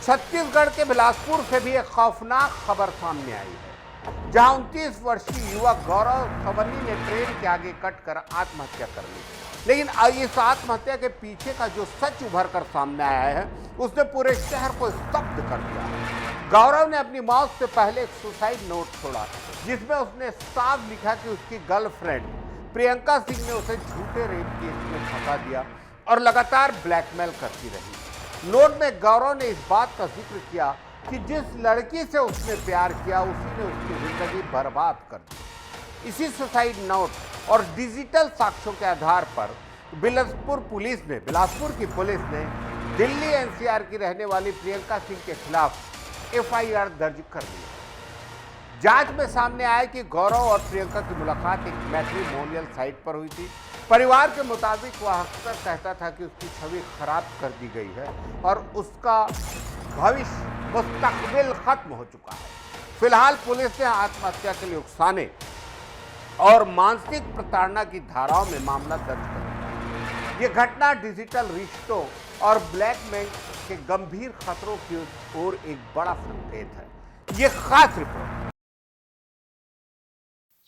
छत्तीसगढ़ के बिलासपुर से भी एक खौफनाक खबर सामने आई है, जहां 29 वर्षीय युवक गौरव सवन्नी ने ट्रेन के आगे कटकर आत्महत्या कर ली। लेकिन इस आत्महत्या के पीछे का जो सच उभर कर सामने आया है, उसने पूरे शहर को स्तब्ध कर दिया है। गौरव ने अपनी मौत से पहले एक सुसाइड नोट छोड़ा, जिसमें उसने साफ लिखा कि उसकी गर्लफ्रेंड प्रियंका सिंह ने उसे झूठे रेप केस में फंसा दिया और लगातार ब्लैकमेल करती रही। नोट में गौरव ने इस बात का जिक्र किया कि जिस लड़की से उसने प्यार किया, उसी ने उसकी जिंदगी बर्बाद कर दी। इसी सुसाइड नोट और डिजिटल साक्ष्यों के आधार पर बिलासपुर की पुलिस ने दिल्ली एनसीआर की रहने वाली प्रियंका सिंह के खिलाफ एफआईआर दर्ज कर ली। जांच में सामने आया कि गौरव और प्रियंका की मुलाकात एक मैट्रिमोनियल साइट पर हुई थी। परिवार के मुताबिक वह अक्सर कहता था कि उसकी छवि खराब कर दी गई है और उसका भविष्य मुस्तकबिल खत्म हो चुका है। फिलहाल पुलिस ने आत्महत्या के लिए उकसाने और मानसिक प्रताड़ना की धाराओं में मामला दर्ज कर दिया। ये घटना डिजिटल रिश्तों और ब्लैकमेल के गंभीर खतरों की ओर एक बड़ा संकेत है। ये खास रिपोर्ट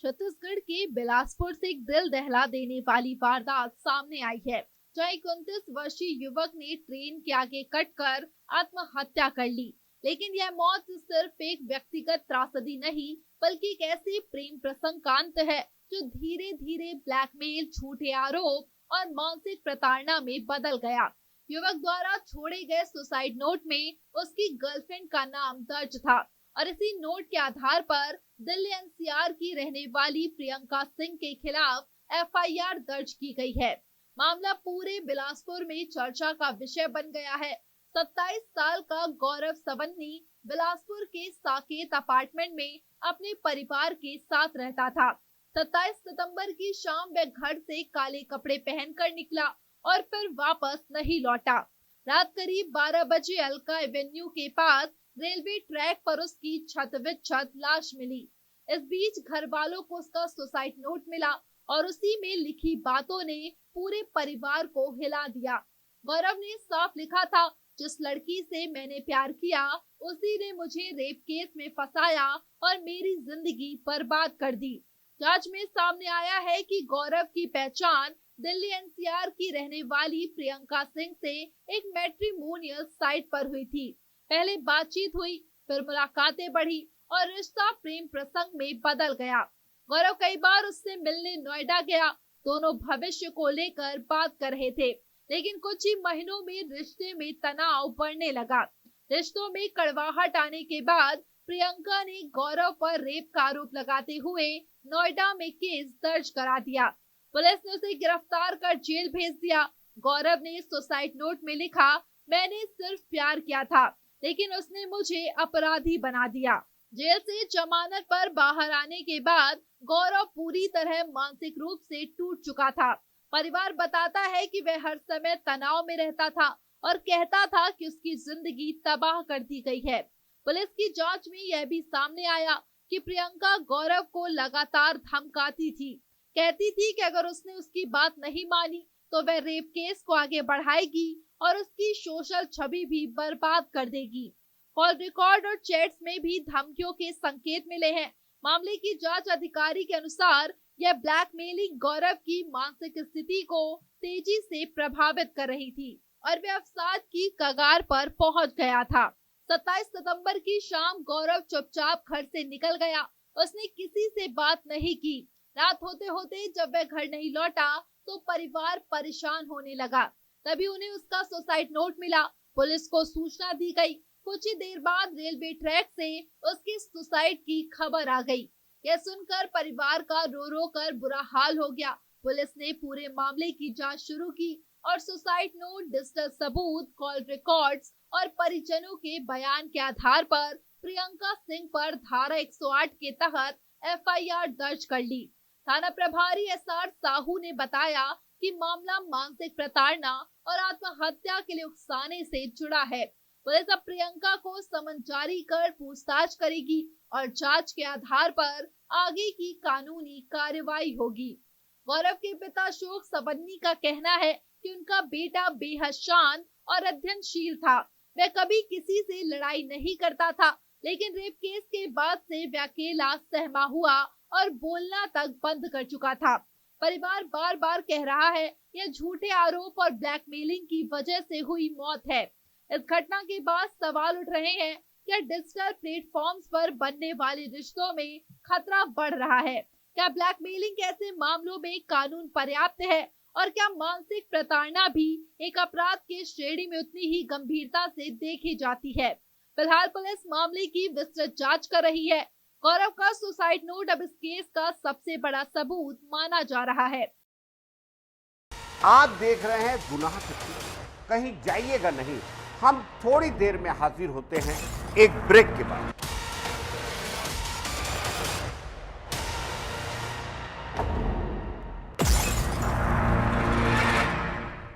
छत्तीसगढ़ के बिलासपुर से एक दिल दहला देने वाली वारदात सामने आई है, जहां एक 29 वर्षीय युवक ने ट्रेन के आगे कटकर आत्महत्या कर ली। लेकिन यह मौत सिर्फ एक व्यक्तिगत त्रासदी नहीं, बल्कि एक ऐसे प्रेम प्रसंग का अंत है जो धीरे धीरे ब्लैकमेल, झूठे आरोप और मानसिक प्रताड़ना में बदल गया। युवक द्वारा छोड़े गए सुसाइड नोट में उसकी गर्लफ्रेंड का नाम दर्ज था और इसी नोट के आधार पर दिल्ली एनसीआर की रहने वाली प्रियंका सिंह के खिलाफ एफआईआर दर्ज की गई है। मामला पूरे बिलासपुर में चर्चा का विषय बन गया है। 27 साल का गौरव सवन्नी बिलासपुर के साकेत अपार्टमेंट में अपने परिवार के साथ रहता था। 27 सितंबर की शाम वह घर से काले कपड़े पहनकर निकला और फिर वापस नहीं लौटा। रात करीब 12 बजे अलका एवेन्यू के पास रेलवे ट्रैक पर उसकी छत लाश मिली। इस बीच घर वालों को उसका सुसाइड नोट मिला और उसी में लिखी बातों ने पूरे परिवार को हिला दिया। गौरव ने साफ लिखा था, जिस लड़की से मैंने प्यार किया, उसी ने मुझे रेप केस में फंसाया और मेरी जिंदगी बर्बाद कर दी। जांच में सामने आया है कि गौरव की पहचान दिल्ली एनसीआर की रहने वाली प्रियंका सिंह से एक मैट्रिमोनियल साइट पर हुई थी। पहले बातचीत हुई, फिर मुलाकातें बढ़ी और रिश्ता प्रेम प्रसंग में बदल गया। गौरव कई बार उससे मिलने नोएडा गया। दोनों भविष्य को लेकर बात कर रहे थे, लेकिन कुछ ही महीनों में रिश्ते में तनाव बढ़ने लगा। रिश्तों में कड़वाहट आने के बाद प्रियंका ने गौरव पर रेप का आरोप लगाते हुए नोएडा में केस दर्ज करा दिया। पुलिस ने उसे गिरफ्तार कर जेल भेज दिया। गौरव ने सुसाइड नोट में लिखा, मैंने सिर्फ प्यार किया था, लेकिन उसने मुझे अपराधी बना दिया। जेल से जमानत पर बाहर आने के बाद गौरव पूरी तरह मानसिक रूप से टूट चुका था। परिवार बताता है कि वह हर समय तनाव में रहता था और कहता था कि उसकी जिंदगी तबाह कर दी गई है। पुलिस की जांच में यह भी सामने आया कि प्रियंका गौरव को लगातार धमकाती थी। कहती थी कि अगर उसने उसकी बात नहीं मानी तो वह रेप केस को आगे बढ़ाएगी और उसकी सोशल छवि भी बर्बाद कर देगी। कॉल रिकॉर्ड और चैट्स में भी धमकियों के संकेत मिले हैं। मामले की जांच अधिकारी के अनुसार यह ब्लैकमेलिंग गौरव की मानसिक स्थिति को तेजी से प्रभावित कर रही थी और वह अवसाद की कगार पर पहुंच गया था। 27 सितंबर की शाम गौरव चुपचाप घर से निकल गया। उसने किसी से बात नहीं की। रात होते होते जब वह घर नहीं लौटा तो परिवार परेशान होने लगा। तभी उन्हें उसका सुसाइड नोट मिला। पुलिस को सूचना दी गई। कुछ ही देर बाद रेलवे ट्रैक से उसकी सुसाइड की खबर आ गई। यह सुनकर परिवार का रो रो कर बुरा हाल हो गया। पुलिस ने पूरे मामले की जांच शुरू की और सुसाइड नोट, डिजिटल सबूत, कॉल रिकॉर्ड्स और परिजनों के बयान के आधार पर प्रियंका सिंह पर धारा 108 के तहत एफआईआर दर्ज कर ली। थाना प्रभारी एसआर साहू ने बताया कि मामला मानसिक प्रताड़ना और आत्महत्या के लिए उकसाने से जुड़ा है। पुलिस अब प्रियंका को समन जारी कर पूछताछ करेगी और जांच के आधार पर आगे की कानूनी कार्रवाई होगी। गौरव के पिता अशोक सवन्नी का कहना है कि उनका बेटा बेहद शांत और अध्ययनशील था। वह कभी किसी से लड़ाई नहीं करता था, लेकिन रेप केस के बाद से वह अकेला सहमा हुआ और बोलना तक बंद कर चुका था। परिवार बार बार कह रहा है यह झूठे आरोप और ब्लैकमेलिंग की वजह से हुई मौत है। इस घटना के बाद सवाल उठ रहे हैं, क्या डिजिटल प्लेटफॉर्म्स पर बनने वाले रिश्तों में खतरा बढ़ रहा है? क्या ब्लैकमेलिंग ऐसे मामलों में कानून पर्याप्त है? और क्या मानसिक प्रताड़ना भी एक अपराध के श्रेणी में उतनी ही गंभीरता से देखी जाती है? फिलहाल पुलिस मामले की विस्तृत जांच कर रही है। गौरव का सुसाइड नोट अब इस केस का सबसे बड़ा सबूत माना जा रहा है। आप देख रहे हैं गुनाह के पीछे, कहीं जाइएगा नहीं। हम थोड़ी देर में हाजिर होते हैं एक ब्रेक के बाद।